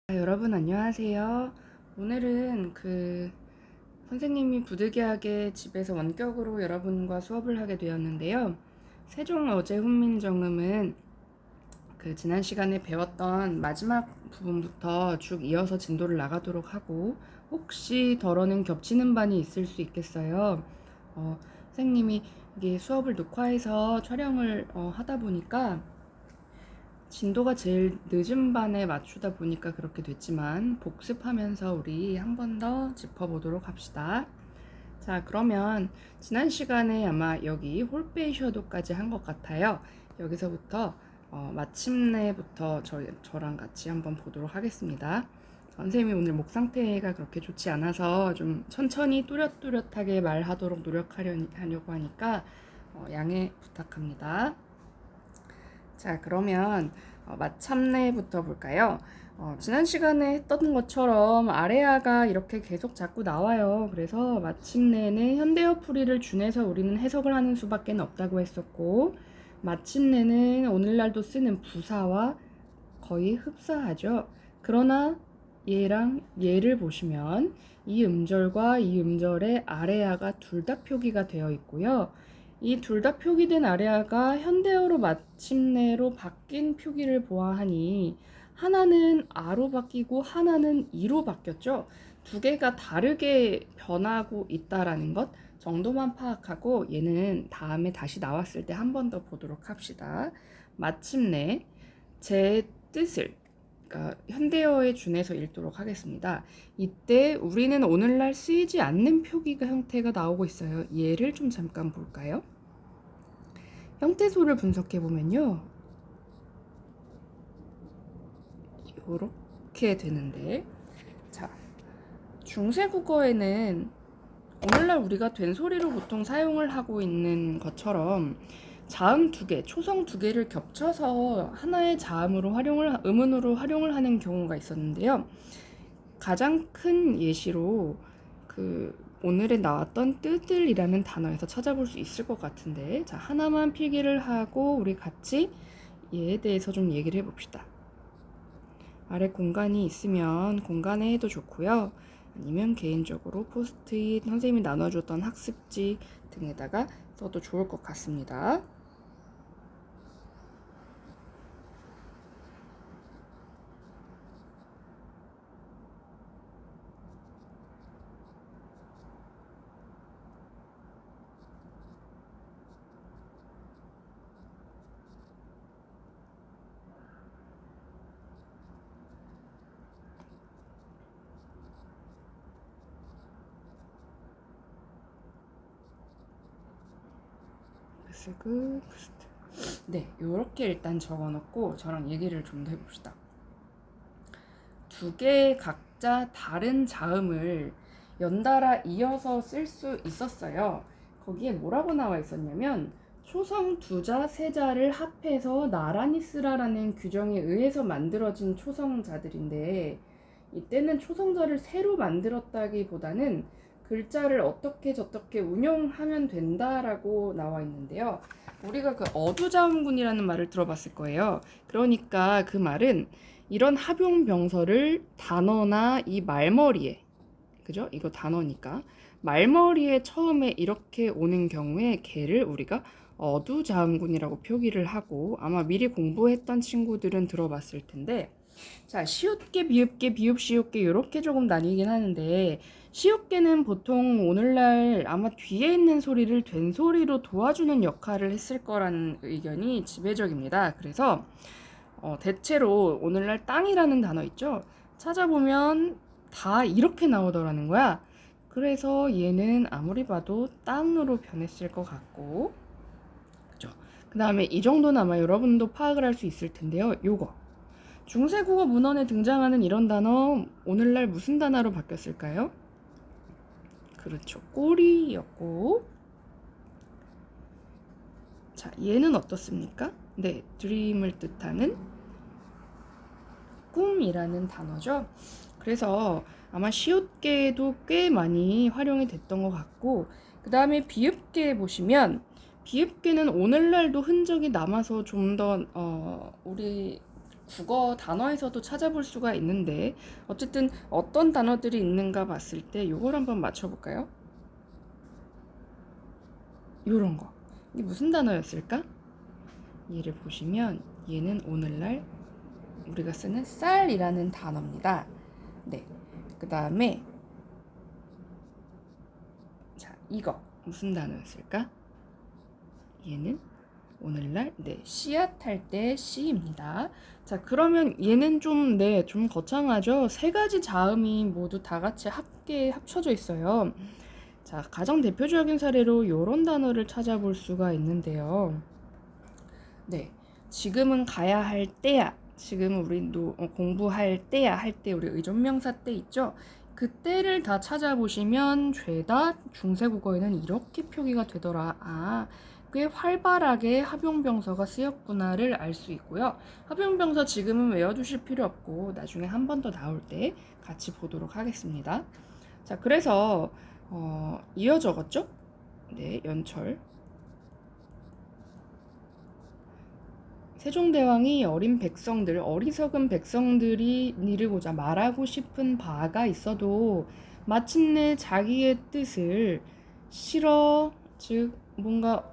여러분 안녕하세요. 오늘은 선생님이 부득이하게 집에서 원격으로 여러분과 수업을 하게 되었는데요. 세종 어제 훈민정음은 지난 시간에 배웠던 마지막 부분부터 쭉 이어서 진도를 나가도록 하고, 혹시 덜어는 겹치는 반이 있을 수 있겠어요. 선생님이 이게 수업을 녹화해서 촬영을 하다 보니까 진도가 제일 늦은 반에 맞추다 보니까 그렇게 됐지만, 복습하면서 우리 한 번 더 짚어보도록 합시다. 자, 그러면 지난 시간에 아마 여기 홀베이 셔도까지 한 것 같아요. 여기서부터 마침내부터 저랑 같이 한번 보도록 하겠습니다. 선생님이 오늘 목 상태가 그렇게 좋지 않아서 좀 천천히 또렷또렷하게 말하도록 노력하려고 하니까 양해 부탁합니다. 자, 그러면 마참내부터 볼까요? 지난 시간에 했던 것처럼 아래아가 이렇게 계속 자꾸 나와요. 그래서 마침내는 현대어 풀이를 준해서 우리는 해석을 하는 수밖에 없다고 했었고, 마침내는 오늘날도 쓰는 부사와 거의 흡사하죠. 그러나 얘랑 얘를 보시면 이 음절과 이 음절의 아래아가 둘 다 표기가 되어 있고요. 이 둘 다 표기된 아래아가 현대어로 마침내로 바뀐 표기를 보아하니 하나는 아로 바뀌고 하나는 이로 바뀌었죠. 두 개가 다르게 변하고 있다라는 것 정도만 파악하고, 얘는 다음에 다시 나왔을 때 한 번 더 보도록 합시다. 마침내 제 뜻을 현대어에 준해서 읽도록 하겠습니다. 이때 우리는 오늘날 쓰이지 않는 표기가 형태가 나오고 있어요. 얘를 좀 잠깐 볼까요? 형태소를 분석해 보면요, 이렇게 되는데, 자, 중세국어에는 오늘날 우리가 된소리로 보통 사용을 하고 있는 것처럼 자음 두 개, 초성 두 개를 겹쳐서 하나의 자음으로 음운으로 활용을 하는 경우가 있었는데요. 가장 큰 예시로 오늘에 나왔던 뜨들이라는 단어에서 찾아볼 수 있을 것 같은데, 자, 하나만 필기를 하고 우리 같이 얘에 대해서 좀 얘기를 해봅시다. 아래 공간이 있으면 공간에 해도 좋고요. 아니면 개인적으로 포스트잇, 선생님이 나눠줬던 학습지 등에다가 써도 좋을 것 같습니다. 네, 이렇게 일단 적어놓고 저랑 얘기를 좀 더 해봅시다. 두 개의 각자 다른 자음을 연달아 이어서 쓸 수 있었어요. 거기에 뭐라고 나와 있었냐면, 초성 두자 세자를 합해서 나란히 쓰라라는 규정에 의해서 만들어진 초성자들인데, 이때는 초성자를 새로 만들었다기보다는 글자를 어떻게 저떻게 운용하면 된다라고 나와 있는데요. 우리가 어두자음군이라는 말을 들어봤을 거예요. 그러니까 그 말은 이런 합용병설을 단어나 이 말머리에, 그죠? 이거 단어니까 말머리에 처음에 이렇게 오는 경우에 걔를 우리가 어두자음군이라고 표기를 하고, 아마 미리 공부했던 친구들은 들어봤을 텐데, 자, 시옷개, 비읍개, 비읍시옷개 이렇게 조금 나뉘긴 하는데, 시옷개는 보통 오늘날 아마 뒤에 있는 소리를 된소리로 도와주는 역할을 했을 거라는 의견이 지배적입니다. 그래서 대체로 오늘날 땅이라는 단어 있죠? 찾아보면 다 이렇게 나오더라는 거야. 그래서 얘는 아무리 봐도 땅으로 변했을 것 같고, 그죠? 그 다음에 이 정도는 아마 여러분도 파악을 할 수 있을 텐데요. 요거 중세국어 문헌에 등장하는 이런 단어 오늘날 무슨 단어로 바뀌었을까요? 그렇죠, 꼬리였고, 자, 얘는 어떻습니까? 네, 드림을 뜻하는 꿈이라는 단어죠. 그래서 아마 시옷계도 꽤 많이 활용이 됐던 것 같고, 그 다음에 비읍계 보시면, 비읍계는 오늘날도 흔적이 남아서 좀 더 우리 국어 단어에서도 찾아볼 수가 있는데 어쨌든 어떤 단어들이 있는가 봤을 때 요걸 한번 맞춰볼까요? 요런 거. 이게 무슨 단어였을까? 얘를 보시면 얘는 오늘날 우리가 쓰는 쌀이라는 단어입니다. 네. 그 다음에 자, 이거 무슨 단어였을까? 얘는 오늘날 씨앗 할 때 씨입니다. 자, 그러면 얘는 좀 거창하죠? 세 가지 자음이 모두 다 같이 함께 합쳐져 있어요. 자, 가장 대표적인 사례로 이런 단어를 찾아볼 수가 있는데요. 네, 지금은 가야 할 때야. 지금은 우리 공부할 때야 할 때 우리 의존명사 때 있죠? 그 때를 다 찾아보시면 죄다 중세국어에는 이렇게 표기가 되더라. 아, 꽤 활발하게 합용병서가 쓰였구나를 알 수 있고요. 합용병서 지금은 외워두실 필요 없고 나중에 한 번 더 나올 때 같이 보도록 하겠습니다. 자, 그래서 이어 적었죠? 네, 연철. 세종대왕이 어리석은 백성들이 이르고자 말하고 싶은 바가 있어도 마침내 자기의 뜻을 실어, 즉 뭔가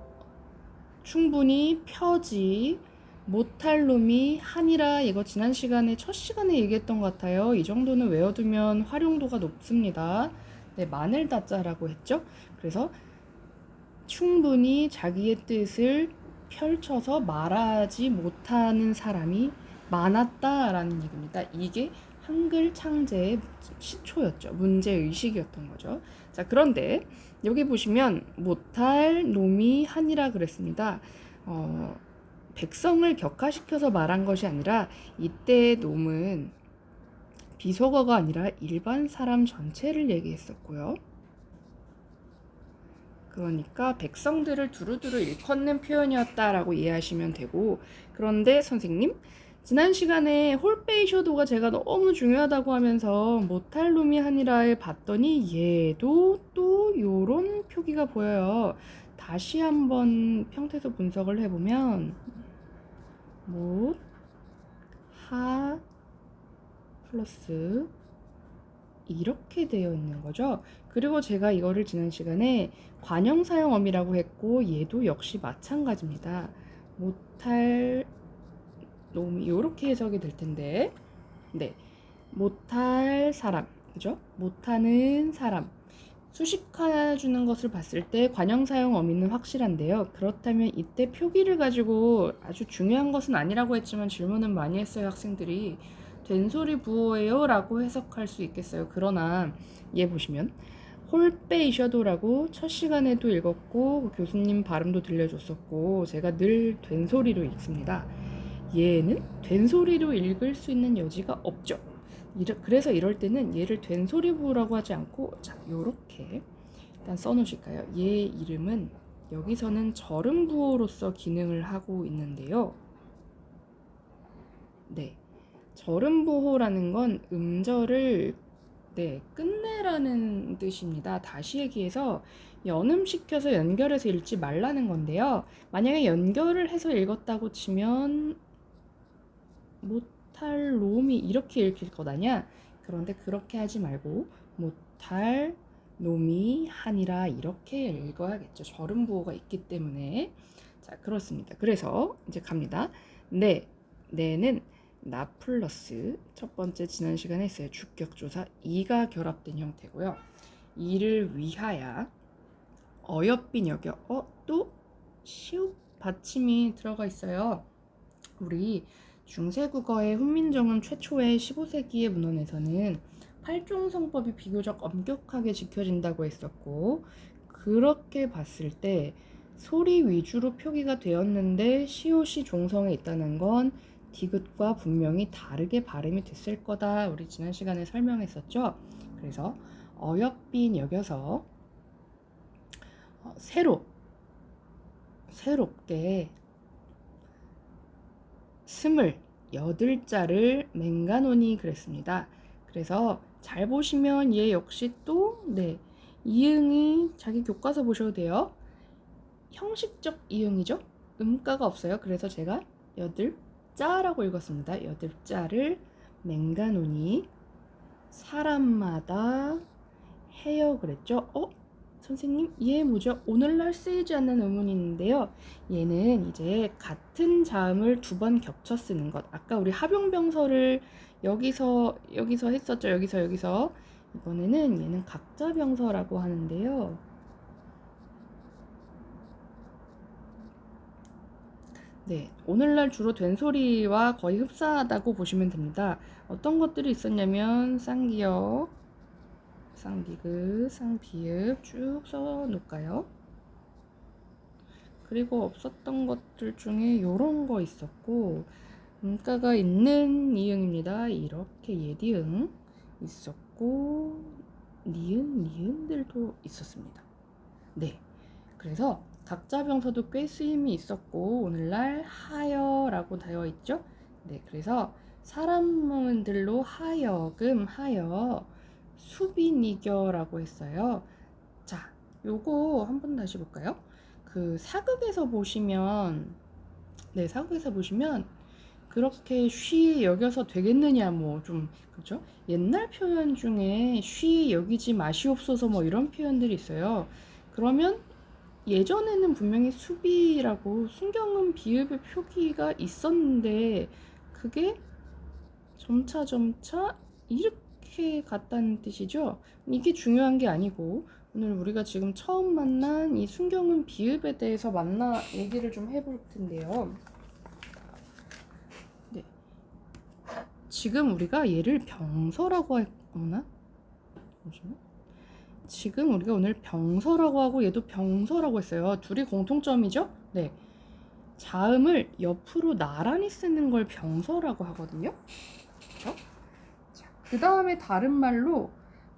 충분히 펴지 못할 놈이 하니라. 이거 지난 시간에 첫 시간에 얘기했던 것 같아요. 이 정도는 외워두면 활용도가 높습니다. 네, 마늘 다자라고 했죠. 그래서 충분히 자기의 뜻을 펼쳐서 말하지 못하는 사람이 많았다라는 얘기입니다. 이게 한글 창제의 시초였죠. 문제의식이었던 거죠. 자, 그런데 여기 보시면 못할 놈이 하니라 그랬습니다. 백성을 격화시켜서 말한 것이 아니라 이때의 놈은 비속어가 아니라 일반 사람 전체를 얘기했었고요. 그러니까 백성들을 두루두루 일컫는 표현이었다라고 이해하시면 되고, 그런데 선생님, 지난 시간에 홀베이셔도가 제가 너무 중요하다고 하면서 못할 놈이 하니라에 봤더니 얘도 또 요런 표기가 보여요. 다시 한번 평태소 분석을 해보면 못, 하 플러스 이렇게 되어 있는 거죠. 그리고 제가 이거를 지난 시간에 관형사용어미라고 했고 얘도 역시 마찬가지입니다. 못할 놈이 이렇게 해석이 될 텐데, 네, 못할 사람, 그죠? 못하는 사람. 수식해 주는 것을 봤을 때 관형사용 어미는 확실한데요. 그렇다면 이때 표기를 가지고 아주 중요한 것은 아니라고 했지만 질문은 많이 했어요, 학생들이. 된소리 부호예요? 라고 해석할 수 있겠어요. 그러나 얘 보시면 홀베이셔도라고 첫 시간에도 읽었고 교수님 발음도 들려줬었고 제가 늘 된소리로 읽습니다. 얘는 된소리로 읽을 수 있는 여지가 없죠. 그래서 이럴 때는 얘를 된소리 부호라고 하지 않고 자, 요렇게 일단 써놓으실까요? 얘 이름은 여기서는 절음 부호로서 기능을 하고 있는데요. 네, 절음 부호라는 건 음절을 끝내라는 뜻입니다. 다시 얘기해서 연음시켜서 연결해서 읽지 말라는 건데요. 만약에 연결을 해서 읽었다고 치면 못할 놈이 이렇게 읽힐 거다냐? 그런데 그렇게 하지 말고 못할 놈이 하니라 이렇게 읽어야겠죠. 절음부호가 있기 때문에. 자, 그렇습니다. 그래서 이제 갑니다. 네는 나 플러스 첫 번째 지난 시간에 했어요. 주격조사 이가 결합된 형태고요. 이를 위하여 어여빈 여겨 또 시옷 받침이 들어가 있어요. 우리 중세국어의 훈민정음 최초의 15세기의 문헌에서는 팔종성법이 비교적 엄격하게 지켜진다고 했었고 그렇게 봤을 때 소리 위주로 표기가 되었는데 시옷이 종성에 있다는 건 디귿과 분명히 다르게 발음이 됐을 거다. 우리 지난 시간에 설명했었죠. 그래서 어여빈 여겨서 새롭게 28자를 맹가노니 그랬습니다. 그래서 잘 보시면 얘 역시 또 이응이 자기 교과서 보셔도 돼요. 형식적 이응이죠. 음가가 없어요. 그래서 제가 자라고 읽었습니다. 8자를 맹간오니 사람마다 해요 그랬죠? 선생님, 얘 뭐죠? 오늘날 쓰이지 않는 의문이 있는데요. 얘는 이제 같은 자음을 2번 겹쳐 쓰는 것. 아까 우리 합용병서를 여기서 했었죠. 여기서. 이번에는 얘는 각자병서라고 하는데요. 네, 오늘날 주로 된소리와 거의 흡사하다고 보시면 됩니다. 어떤 것들이 있었냐면 쌍기역, 쌍비급, 쌍비읍 쭉 써놓을까요? 그리고 없었던 것들 중에 이런 거 있었고, 음가가 있는 이응입니다. 이렇게 예디응 있었고, 니은들도 있었습니다. 네, 그래서 각자병서도 꽤 쓰임이 있었고, 오늘날 하여라고 되어 있죠. 네, 그래서 사람들로 하여금 하여 수비니겨라고 했어요. 자, 요거 한번 다시 볼까요? 그 사극에서 보시면, 네, 사극에서 보시면 그렇게 쉬 여겨서 되겠느냐, 뭐 좀 그렇죠? 옛날 표현 중에 쉬 여기지 마시옵소서 뭐 이런 표현들이 있어요. 그러면 예전에는 분명히 수비라고 순경음 비읍의 표기가 있었는데 그게 점차 이렇게 갔다는 뜻이죠. 이게 중요한 게 아니고 오늘 우리가 지금 처음 만난 이 순경음 비읍에 대해서 얘기를 좀 해볼 텐데요. 네. 지금 우리가 얘를 병서라고 했나? 잠시만요. 지금 우리가 오늘 병서라고 하고 얘도 병서라고 했어요. 둘이 공통점이죠? 네. 자음을 옆으로 나란히 쓰는 걸 병서라고 하거든요. 그렇죠? 그 다음에 다른 말로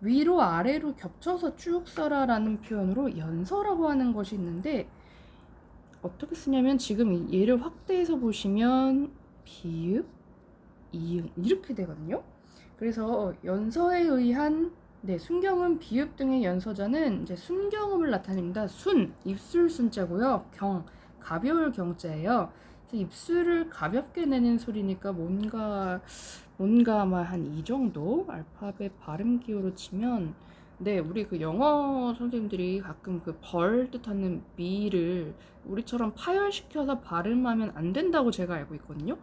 위로 아래로 겹쳐서 쭉 써라라는 표현으로 연서라고 하는 것이 있는데 어떻게 쓰냐면 지금 얘를 확대해서 보시면 비읍, 이응 이렇게 되거든요. 그래서 연서에 의한 순경음, 비읍 등의 연서자는 이제 순경음을 나타냅니다. 입술 순자고요. 가벼울 경자예요. 입술을 가볍게 내는 소리니까 뭔가 아마 한 이 정도 알파벳 발음 기호로 치면 우리 그 영어 선생님들이 가끔 그 벌 뜻하는 미를 우리처럼 파열시켜서 발음하면 안 된다고 제가 알고 있거든요.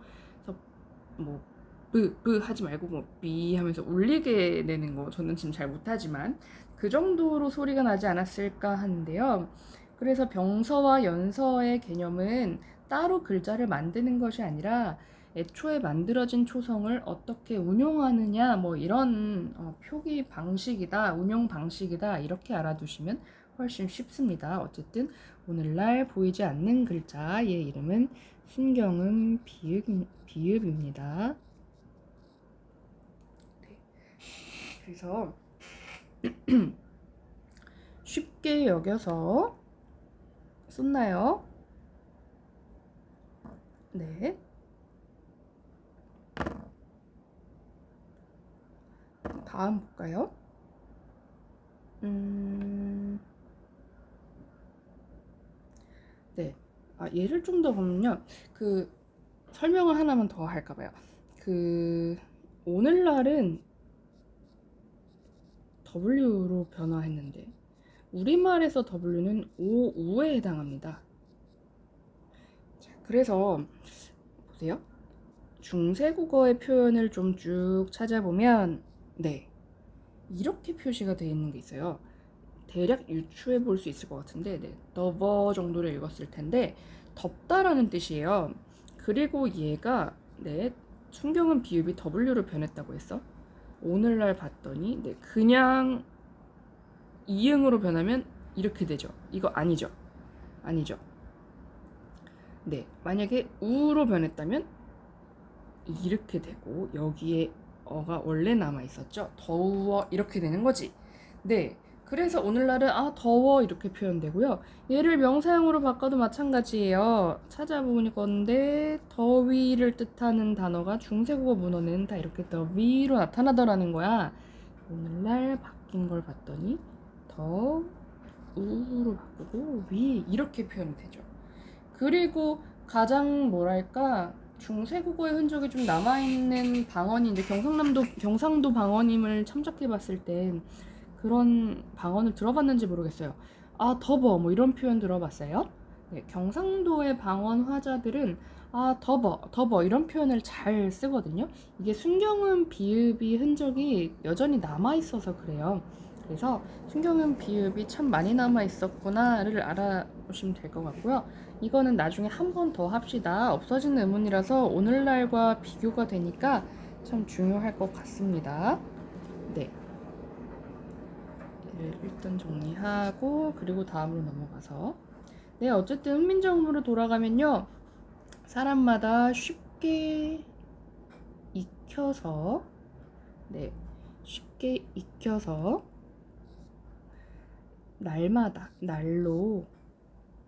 그래서 뭐 하지 말고 뭐 미 하면서 울리게 내는 거 저는 지금 잘 못하지만 그 정도로 소리가 나지 않았을까 하는데요. 그래서 병서와 연서의 개념은 따로 글자를 만드는 것이 아니라 애초에 만들어진 초성을 어떻게 운용하느냐 뭐 이런 표기 방식이다, 운용 방식이다 이렇게 알아두시면 훨씬 쉽습니다. 어쨌든 오늘날 보이지 않는 글자의 이름은 순경음 비읍입니다. 그래서 쉽게 여겨서 썼나요? 네. 다음 볼까요? 네. 얘를 좀 더 보면요. 그 설명을 하나만 더 할까봐요. 오늘날은 W로 변화했는데 우리말에서 W는 오우에 해당합니다. 자, 그래서 보세요. 중세국어의 표현을 좀 쭉 찾아보면 이렇게 표시가 되어 있는 게 있어요. 대략 유추해 볼 수 있을 것 같은데 더버 정도를 읽었을 텐데 덥다라는 뜻이에요. 그리고 얘가 순경은 비읍이 W로 변했다고 했어. 오늘날 봤더니 그냥 이응으로 변하면 이렇게 되죠. 이거 아니죠. 만약에 우로 변했다면 이렇게 되고 여기에 어가 원래 남아 있었죠. 더워 이렇게 되는 거지. 그래서 오늘날은 더워 이렇게 표현되고요. 얘를 명사형으로 바꿔도 마찬가지예요. 찾아보니 건데 더위를 뜻하는 단어가 중세국어 문헌에는 다 이렇게 더위로 나타나더라는 거야. 오늘날 바뀐 걸 봤더니 더우로 바꾸고 위 이렇게 표현이 되죠. 그리고 가장 뭐랄까 중세국어의 흔적이 좀 남아있는 방언이 이제 경상도 방언임을 참작해봤을 땐 그런 방언을 들어봤는지 모르겠어요. 아, 더버 뭐 이런 표현 들어봤어요? 네, 경상도의 방언 화자들은 아, 더버 이런 표현을 잘 쓰거든요. 이게 순경음 비읍이 흔적이 여전히 남아있어서 그래요. 그래서 순경음 비읍이 참 많이 남아있었구나를 알아보시면 될 것 같고요. 이거는 나중에 한 번 더 합시다. 없어진 의문이라서 오늘날과 비교가 되니까 참 중요할 것 같습니다. 네. 일단 정리하고 그리고 다음으로 넘어가서 네, 어쨌든 훈민정음으로 돌아가면요. 사람마다 쉽게 익혀서 네, 쉽게 익혀서 날마다 날로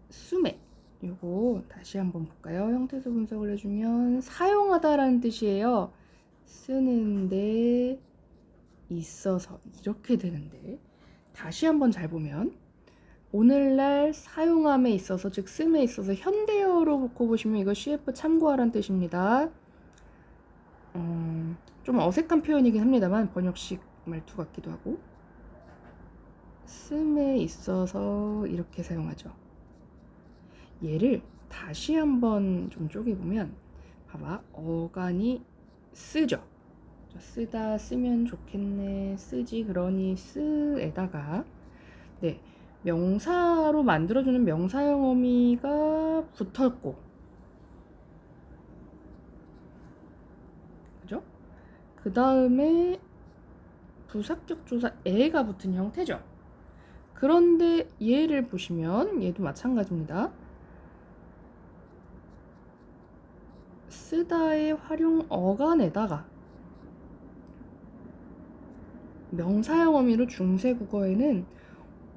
수매 요거 다시 한번 볼까요? 형태소 분석을 해주면 사용하다라는 뜻이에요. 쓰는데 있어서 이렇게 되는데 다시 한번 잘 보면 오늘날 사용함에 있어서 즉 씀에 있어서 현대어로 바꿔보시면 이거 CF 참고하라는 뜻입니다. 좀 어색한 표현이긴 합니다만 번역식 말투 같기도 하고 씀에 있어서 이렇게 사용하죠. 얘를 다시 한번 좀 쪼개보면 봐봐 어간이 쓰죠. 쓰다 쓰면 좋겠네 쓰지 그러니 쓰에다가 네 명사로 만들어주는 명사형 어미가 붙었고 그죠? 그 다음에 부사격 조사 에가 붙은 형태죠. 그런데 얘를 보시면 얘도 마찬가지입니다. 쓰다의 활용 어간에다가 명사형 어미로 중세국어에는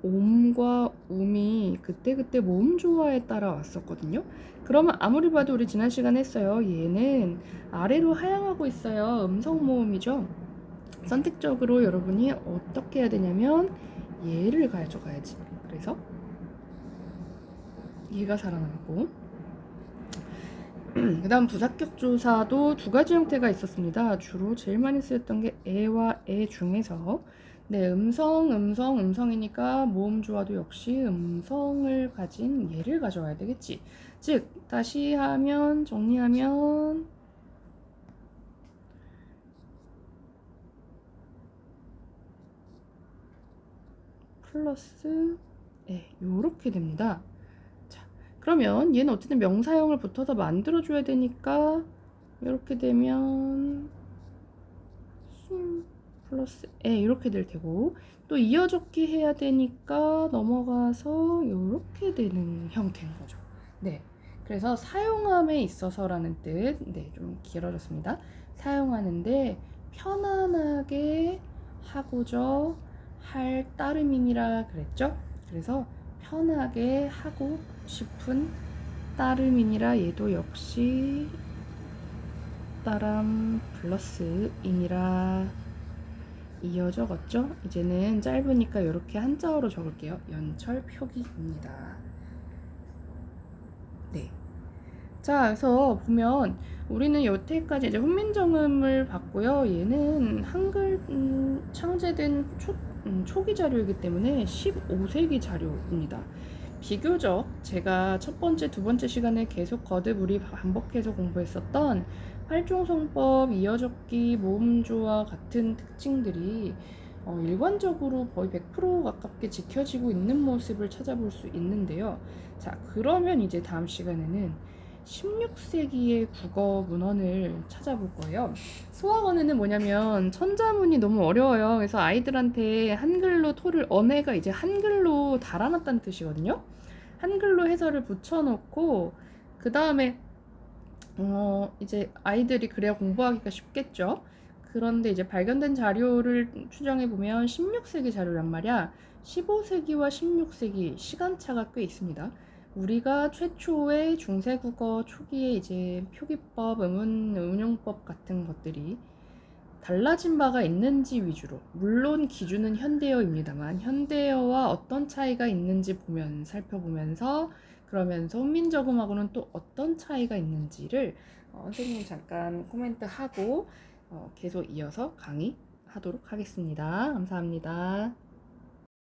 옴과 움이 그때그때 모음 조화에 따라 왔었거든요. 그러면 아무리 봐도 우리 지난 시간에 했어요. 얘는 아래로 하향하고 있어요. 음성 모음이죠. 선택적으로 여러분이 어떻게 해야 되냐면 얘를 가져가야지. 그래서 얘가 살아남고 그 다음 부사격 조사도 두 가지 형태가 있었습니다. 주로 제일 많이 쓰였던 게 에와 에 중에서 네, 음성이니까 모음 조화도 역시 음성을 가진 얘를 가져와야 되겠지. 즉 다시 하면 정리하면 플러스 에 요렇게 됩니다. 자, 그러면 얘는 어쨌든 명사형을 붙어서 만들어줘야 되니까 이렇게 되면 플러스 에 이렇게 될 테고 또 이어적기 해야 되니까 넘어가서 이렇게 되는 형태인 거죠. 네, 그래서 사용함에 있어서라는 뜻, 네, 좀 길어졌습니다. 사용하는데 편안하게 하고저 할 따름이니라 그랬죠. 그래서 편하게 하고 싶은 따름이니라 얘도 역시 따람 플러스 이니라 이어 적었죠? 이제는 짧으니까 이렇게 한자어로 적을게요. 연철 표기입니다. 네. 자, 그래서 보면 우리는 여태까지 이제 훈민정음을 봤고요. 얘는 한글 창제된 초기 자료이기 때문에 15세기 자료입니다. 비교적 제가 첫 번째, 두 번째 시간에 계속 거듭 우리 반복해서 공부했었던 활종성법, 이어적기, 모음조와 같은 특징들이 일관적으로 거의 100% 가깝게 지켜지고 있는 모습을 찾아볼 수 있는데요. 자, 그러면 이제 다음 시간에는 16세기의 국어 문헌을 찾아볼 거예요. 수학원에는 뭐냐면 천자문이 너무 어려워요. 그래서 아이들한테 한글로 토를 언해가 이제 한글로 달아놨다는 뜻이거든요. 한글로 해설을 붙여놓고 그 다음에 이제 아이들이 그래야 공부하기가 쉽겠죠. 그런데 이제 발견된 자료를 추정해 보면 16세기 자료란 말이야. 15세기와 16세기 시간차가 꽤 있습니다. 우리가 최초의 중세국어 초기에 이제 표기법, 음운 운용법 같은 것들이 달라진 바가 있는지 위주로, 물론 기준은 현대어입니다만 현대어와 어떤 차이가 있는지 살펴보면서 그러면서 훈민정음하고는 또 어떤 차이가 있는지를 선생님 잠깐 코멘트 하고 계속 이어서 강의 하도록 하겠습니다. 감사합니다.